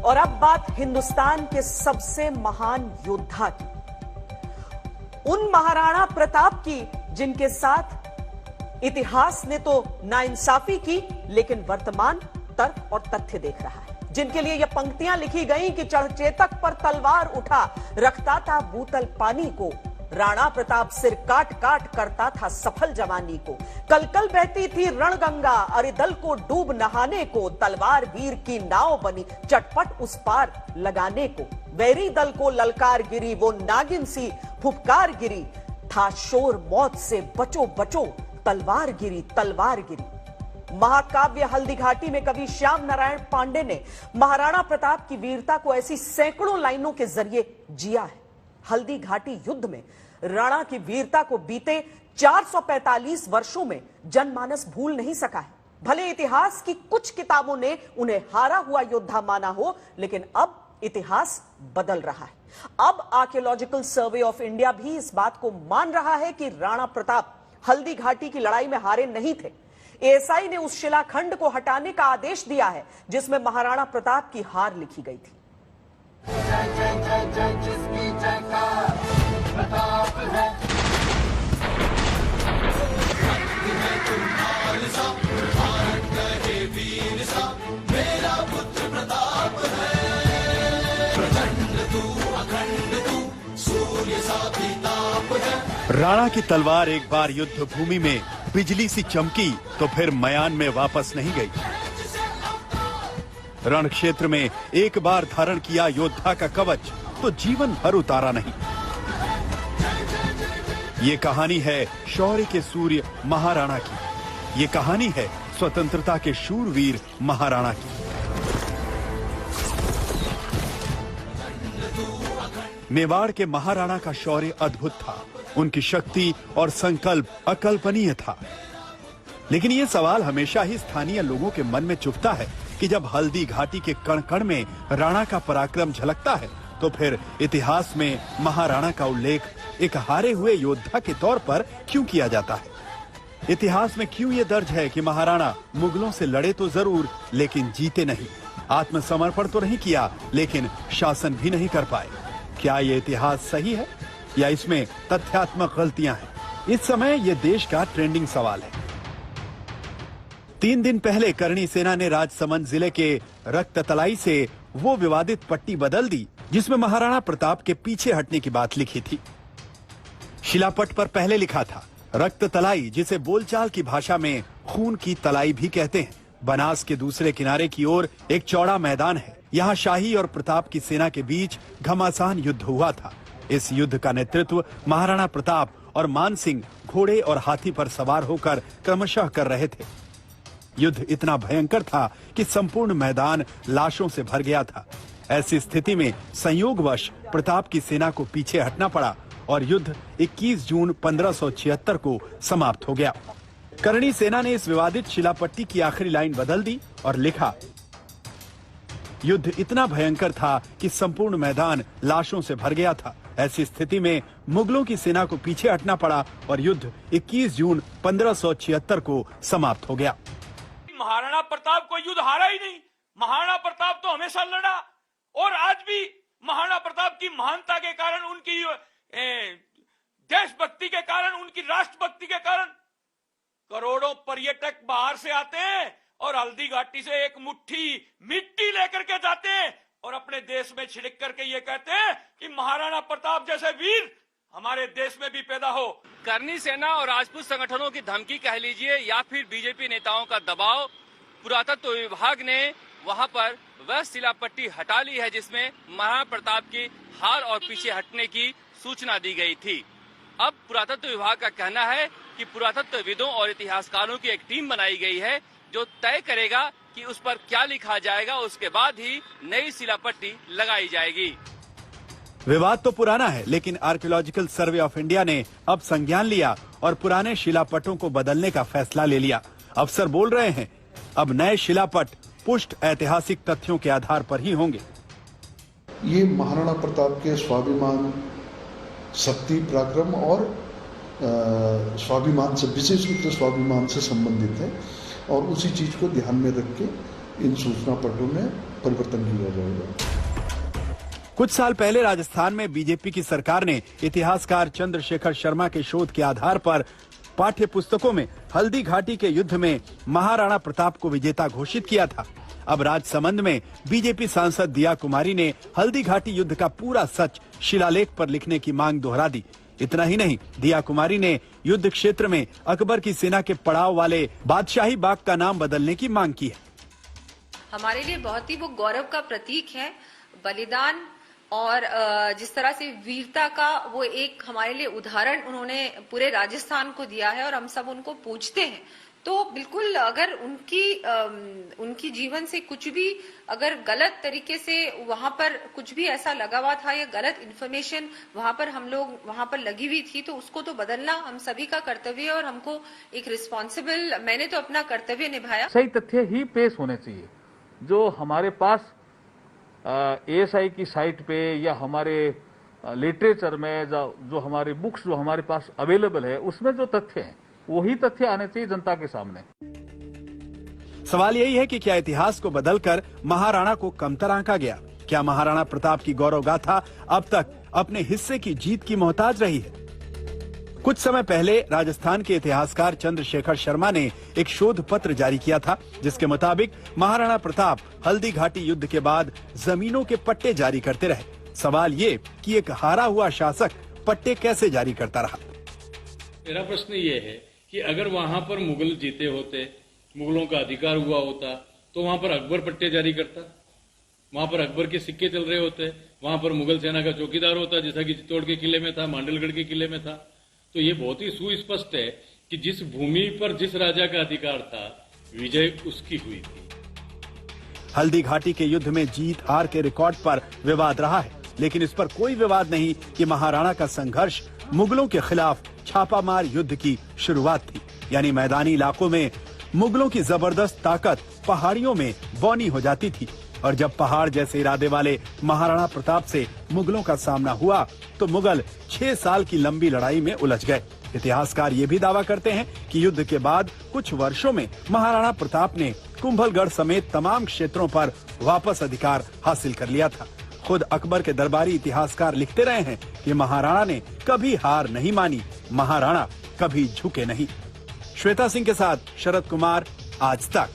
और अब बात हिंदुस्तान के सबसे महान योद्धा की, उन महाराणा प्रताप की जिनके साथ इतिहास ने तो नाइंसाफी की, लेकिन वर्तमान तर्क और तथ्य देख रहा है, जिनके लिए यह पंक्तियां लिखी गई कि चढ़चेतक पर तलवार उठा, रखता था बूतल पानी को, राणा प्रताप सिर काट काट करता था सफल जवानी को, कल कल बहती थी रणगंगा, अरे दल को डूब नहाने को, तलवार वीर की नाव बनी चटपट उस पार लगाने को, वैरी दल को ललकार गिरी वो नागिन सी फुफकार गिरी, था शोर मौत से बचो बचो, तलवार गिरी तलवार गिरी। महाकाव्य हल्दी घाटी में कवि श्याम नारायण पांडे ने महाराणा प्रताप की वीरता को ऐसी सैकड़ों लाइनों के जरिए जिया है। हल्दी घाटी युद्ध में राणा की वीरता को बीते 445 वर्षों में जनमानस भूल नहीं सका है। भले इतिहास की कुछ किताबों ने उन्हें हारा हुआ योद्धा माना हो, लेकिन अब इतिहास बदल रहा है। अब आर्कियोलॉजिकल सर्वे ऑफ इंडिया भी इस बात को मान रहा है कि राणा प्रताप हल्दी घाटी की लड़ाई में हारे नहीं थे। एएसआई ने उस शिलाखंड को हटाने का आदेश दिया है जिसमें महाराणा प्रताप की हार लिखी गई थी। जिसकी जयकार प्रताप है, मेरा पुत्र प्रताप है, प्रचंड तू अखंड तू, सूर्य सा ताप है। राणा की तलवार एक बार युद्ध भूमि में बिजली सी चमकी तो फिर मयान में वापस नहीं गई। रण क्षेत्र में एक बार धारण किया योद्धा का कवच तो जीवन भर उतारा नहीं। ये कहानी है शौर्य के सूर्य महाराणा की। ये कहानी है स्वतंत्रता के शूरवीर महाराणा की। मेवाड़ के महाराणा का शौर्य अद्भुत था। उनकी शक्ति और संकल्प अकल्पनीय था। लेकिन ये सवाल हमेशा ही स्थानीय लोगों के मन में चुभता है कि जब हल्दी घाटी के कण कण में राणा का पराक्रम झलकता है तो फिर इतिहास में महाराणा का उल्लेख एक हारे हुए योद्धा के तौर पर क्यों किया जाता है? इतिहास में क्यों ये दर्ज है कि महाराणा मुगलों से लड़े तो जरूर लेकिन जीते नहीं, आत्मसमर्पण तो नहीं किया लेकिन शासन भी नहीं कर पाए? क्या ये इतिहास सही है या इसमें तथ्यात्मक गलतियां हैं? इस समय ये देश का ट्रेंडिंग सवाल है। 3 दिन पहले करणी सेना ने राजसमंद जिले के रक्ततलाई से वो विवादित पट्टी बदल दी जिसमें महाराणा प्रताप के पीछे हटने की बात लिखी थी। शिलापट पर पहले लिखा था रक्ततलाई, जिसे बोलचाल की भाषा में खून की तलाई भी कहते हैं। बनास के दूसरे किनारे की ओर एक चौड़ा मैदान है। यहाँ शाही और प्रताप की सेना के बीच घमासान युद्ध हुआ था। इस युद्ध का नेतृत्व महाराणा प्रताप और मान सिंह घोड़े और हाथी पर सवार होकर क्रमशः कर रहे थे। युद्ध इतना भयंकर था कि संपूर्ण मैदान लाशों से भर गया था। ऐसी स्थिति में संयोगवश प्रताप की सेना को पीछे हटना पड़ा और युद्ध 21 जून 1576 को समाप्त हो गया। करणी सेना ने इस विवादित शिलापट्टी की आखिरी लाइन बदल दी और लिखा, युद्ध इतना भयंकर था कि संपूर्ण मैदान लाशों से भर गया था। ऐसी स्थिति में मुगलों की सेना को पीछे हटना पड़ा और युद्ध 21 जून 1576 को समाप्त हो गया। महाराणा प्रताप को युद्ध हारा ही नहीं। महाराणा प्रताप तो हमेशा लड़ा और आज भी महाराणा प्रताप की महानता के कारण, उनकी देशभक्ति के कारण, उनकी राष्ट्रभक्ति के कारण करोड़ों पर्यटक बाहर से आते हैं और हल्दी घाटी से एक मुट्ठी मिट्टी लेकर के जाते हैं और अपने देश में छिड़क करके ये कहते हैं कि महाराणा प्रताप जैसे वीर हमारे देश में भी पैदा हो। करणी सेना और राजपूत संगठनों की धमकी कह लीजिए या फिर बीजेपी नेताओं का दबाव, पुरातत्व विभाग ने वहां पर वह शिलापट्टी हटा ली है जिसमें महाराणा प्रताप की हार और पीछे हटने की सूचना दी गई थी। अब पुरातत्व विभाग का कहना है कि पुरातत्वविदों और इतिहासकारों की एक टीम बनाई गई है जो तय करेगा कि उस पर क्या लिखा जाएगा। उसके बाद ही नई शिलापट्टी लगाई जाएगी। विवाद तो पुराना है, लेकिन आर्कियोलॉजिकल सर्वे ऑफ इंडिया ने अब संज्ञान लिया और पुराने शिलापटों को बदलने का फैसला ले लिया। अफसर बोल रहे हैं अब नए शिलापट पुष्ट ऐतिहासिक तथ्यों के आधार पर ही होंगे। ये महाराणा प्रताप के स्वाभिमान, शक्ति, पराक्रम और स्वाभिमान से, विशेष रूप से स्वाभिमान से संबंधित है और उसी चीज को ध्यान में रख के इन सूचना पटों में परिवर्तन किया जाएगा। कुछ साल पहले राजस्थान में बीजेपी की सरकार ने इतिहासकार चंद्रशेखर शर्मा के शोध के आधार पर पाठ्य पुस्तकों में हल्दी घाटी के युद्ध में महाराणा प्रताप को विजेता घोषित किया था। अब राजसमंद में बीजेपी सांसद दिया कुमारी ने हल्दी घाटी युद्ध का पूरा सच शिलालेख पर लिखने की मांग दोहरा दी। इतना ही नहीं, दिया कुमारी ने युद्ध क्षेत्र में अकबर की सेना के पड़ाव वाले बादशाही बाग का नाम बदलने की मांग की है। हमारे लिए बहुत ही वो गौरव का प्रतीक है, बलिदान और जिस तरह से वीरता का वो एक हमारे लिए उदाहरण उन्होंने पूरे राजस्थान को दिया है और हम सब उनको पूछते हैं। तो बिल्कुल अगर उनकी जीवन से कुछ भी अगर गलत तरीके से वहां पर कुछ भी ऐसा लगा हुआ था या गलत इन्फॉर्मेशन वहां पर हम लोग वहां पर लगी हुई थी, तो उसको तो बदलना हम सभी का कर्तव्य है और हमको एक रिस्पॉन्सिबल, मैंने तो अपना कर्तव्य निभाया। सही तथ्य ही पेश होने चाहिए। जो हमारे पास ASI की साइट पे या हमारे लिटरेचर में जो हमारे बुक्स जो हमारे पास अवेलेबल है उसमें जो तथ्य हैं वही तथ्य आने चाहिए जनता के सामने। सवाल यही है कि क्या इतिहास को बदलकर महाराणा को कमतर आंका गया? क्या महाराणा प्रताप की गौरव गाथा अब तक अपने हिस्से की जीत की मोहताज रही है? कुछ समय पहले राजस्थान के इतिहासकार चंद्रशेखर शर्मा ने एक शोध पत्र जारी किया था, जिसके मुताबिक महाराणा प्रताप हल्दी घाटी युद्ध के बाद जमीनों के पट्टे जारी करते रहे। सवाल ये कि एक हारा हुआ शासक पट्टे कैसे जारी करता रहा? मेरा प्रश्न ये है कि अगर वहां पर मुगल जीते होते, मुगलों का अधिकार हुआ होता, तो वहां पर अकबर पट्टे जारी करता, वहां पर अकबर के सिक्के चल रहे होते, वहां पर मुगल सेना का चौकीदार होता, जैसा कि चित्तौड़ के किले में था, मांडलगढ़ के किले में था। तो ये बहुत ही सुस्पष्ट है कि जिस भूमि पर जिस राजा का अधिकार था, विजय उसकी हुई थी। हल्दी घाटी के युद्ध में जीत हार के रिकॉर्ड पर विवाद रहा है, लेकिन इस पर कोई विवाद नहीं कि महाराणा का संघर्ष मुगलों के खिलाफ छापामार युद्ध की शुरुआत थी। यानी मैदानी इलाकों में मुगलों की जबरदस्त ताकत पहाड़ियों में बौनी हो जाती थी, और जब पहाड़ जैसे इरादे वाले महाराणा प्रताप से मुगलों का सामना हुआ तो मुगल 6 साल की लंबी लड़ाई में उलझ गए। इतिहासकार ये भी दावा करते हैं कि युद्ध के बाद कुछ वर्षों में महाराणा प्रताप ने कुंभलगढ़ समेत तमाम क्षेत्रों पर वापस अधिकार हासिल कर लिया था। खुद अकबर के दरबारी इतिहासकार लिखते रहे हैं कि महाराणा ने कभी हार नहीं मानी, महाराणा कभी झुके नहीं। श्वेता सिंह के साथ शरद कुमार, आज तक।